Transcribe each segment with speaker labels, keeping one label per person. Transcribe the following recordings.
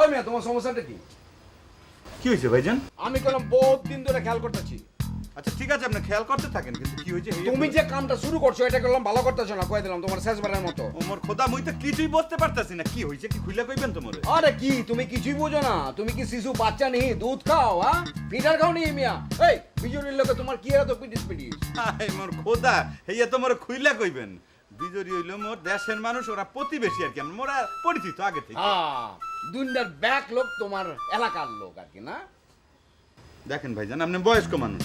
Speaker 1: ওই মেয়ে তোমার সমস্যাটা কি?
Speaker 2: কি হয়েছে ভাইজান?
Speaker 1: আমি কলম বহুত দিন ধরে খেয়াল করতেছি,
Speaker 2: আচ্ছা ঠিক আছে, আপনি খেয়াল করতে থাকেন, কিন্তু কি হয়েছে?
Speaker 1: তুমি যে কামটা শুরু করছো এটা করলাম ভালো করতেছো না, কয়ে দিলাম তোমার শেষবারের মতো।
Speaker 2: ওমর খোদা, মুই তো কিছুই বুঝতে পারতাছি না কি হয়েছে, কি খুইলা কইবেন তোমারে?
Speaker 1: আরে কি তুমি কিছুই বোঝো না? তুমি কি শিশু বাচ্চা নেই? দুধ খাও, হ্যাঁ? ফিডার খাও নি মিয়া? এই বিজুরির লোকে তোমার কি এত পিটিস পিটিস?
Speaker 2: হাই মোর খোদা, হেইয়া তোমারে খুইলা কইবেন? বিজরি হইলো মোর দেশের মানুষ, ওরা প্রতিবেশী আর কি, মোরা পরিচিত আগে থেকে।
Speaker 1: হ্যাঁ, দুনিয়ার ব্যাক লোক তোমার এলাকার লোক আর কি না?
Speaker 2: দেখেন ভাইজান, আপনি বয়স্ক মানুষ,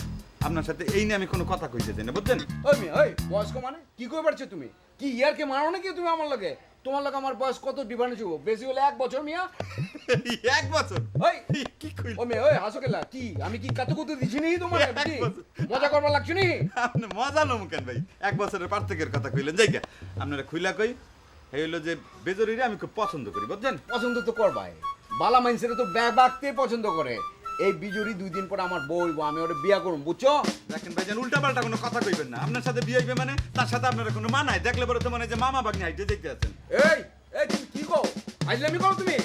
Speaker 2: আপনার সাথে এই নিয়ে আমি কোনো কথা কইতে চাই না, বুঝছেন?
Speaker 1: ওই মিয়া, ওই বয়স্ক মানে কি কই পারছো তুমি? কি ইয়ারকে মারো নাকি তুমি আমার লগে? তোমার লগে আমার বয়স কত ডিফারেন্স হবো? বেশি হলে 1 বছর মিয়া।
Speaker 2: এক বছর?
Speaker 1: ওই
Speaker 2: কি কইল?
Speaker 1: ও মিয়া, ওই হাসো কেলা কি? আমি কি কাতুকুতু দিছি নি তোমার?
Speaker 2: এক বছর।
Speaker 1: মজা করবার লাগছো নি?
Speaker 2: আপনি মজা লম কেন ভাই? 1 বছরের পার্থক্যের কথা কইলেন, যাই গা আপনারা খুইলা কই, এই হলো যে বেজরিরে আমি খুব পছন্দ করি, বুঝছেন?
Speaker 1: পছন্দ তো করবাই, বালা মাইন্সের তো ব্যাগ বাগতে পছন্দ করে। এই বিজুরি 2 দিন পর আমার বউ হইবো, আমি ওরে বিয়া করব, বুঝছো?
Speaker 2: দেখেন ভাইজান, উল্টা পাল্টা কোনো কথা কইবেন না। আপনার সাথে বিয়ে হইবে মানে তার সাথে আপনারা কোনো মানায়, দেখলে পরে তো মানে যে মামা বাগনি হাইটে দেখতে আছেন।
Speaker 1: এই এই তুমি কি কও? আইজলামি করো তুমি?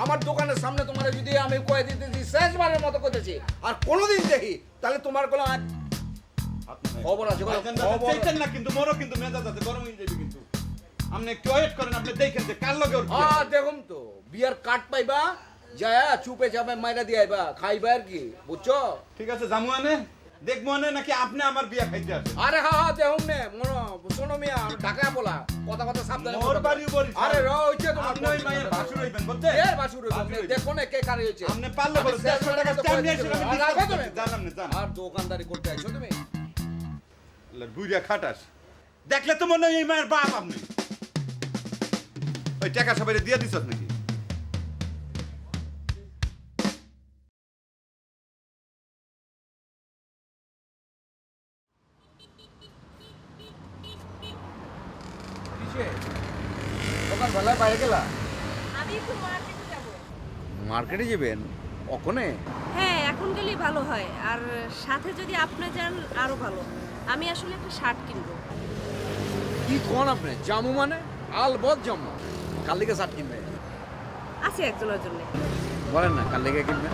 Speaker 1: আমার দোকানের সামনে তোমার যদি আমি কয়ে দিতেছি শেষবারের মতো কইতেছি, আর কোনোদিন দেখি তাহলে তোমার কোনো খবর আছে? খবর
Speaker 2: চাইছেন না কিন্তু, মোরও কিন্তু মেজাজ আছে, গরম হয়ে যাবে কিন্তু। আপনি একটু ওয়েট করেন, আপনি দেখেন যে কার লগে ওর বিয়ে।
Speaker 1: দেখুন তো বিয়ার কাট পাইবা, যায় চুপে চাপে মাইরা দিয়ে আইবা, খাইবা আর কি, বুঝছো?
Speaker 2: ঠিক আছে, জামু আনে দেখবো আনে নাকি আপনি আমার বিয়া খাইতে আসেন?
Speaker 1: আরে হ্যাঁ দেখুন নে মনো শোনো মিয়া, ঢাকা বলা কথা কথা সাবধানে
Speaker 2: মোর
Speaker 1: কথা
Speaker 2: বাড়ি
Speaker 1: বলো।
Speaker 2: বরিশাল।
Speaker 1: আরে হইছে তোমার
Speaker 2: আপনি ওই মায়ের ভাসুর হইবেন, বুঝছেন?
Speaker 1: এ বাসুর হইছে, দেখো না কে কারে হইছে।
Speaker 2: আপনি পারলে বলো, 150 টাকা স্ট্যাম্প নিয়ে এসে আমি
Speaker 1: আর রাখো
Speaker 2: discount
Speaker 1: তুমি।
Speaker 2: করছি, জান আপনি, জান।
Speaker 1: আর দোকানদারি করতে আইছো তুমি?
Speaker 2: আল্লাহর বুইড়া খাটাস, দেখলে তো মনে হয় এই মায়ের বাপ আপনি। ওই টাকা সবাই দিয়ে দিছস নাকি?
Speaker 1: কিসে? দোকান ভালাই বাইরে গেলা?
Speaker 3: আমি একটু মার্কেটে যাব।
Speaker 1: মার্কেটে যাবেন? ওখানে?
Speaker 3: হ্যাঁ, এখন গেলেই ভালো হয়, আর সাথে যদি আপনি যান আরো ভালো। আমি আসলে একটা শার্ট কিনবো।
Speaker 1: কি কোন আপনি? জামু মানে? আলবত জামু। কাল থেকে শার্ট কিনবে?
Speaker 3: আছে একজনের জন্য।
Speaker 1: বলেন না কাল থেকে কিনবে?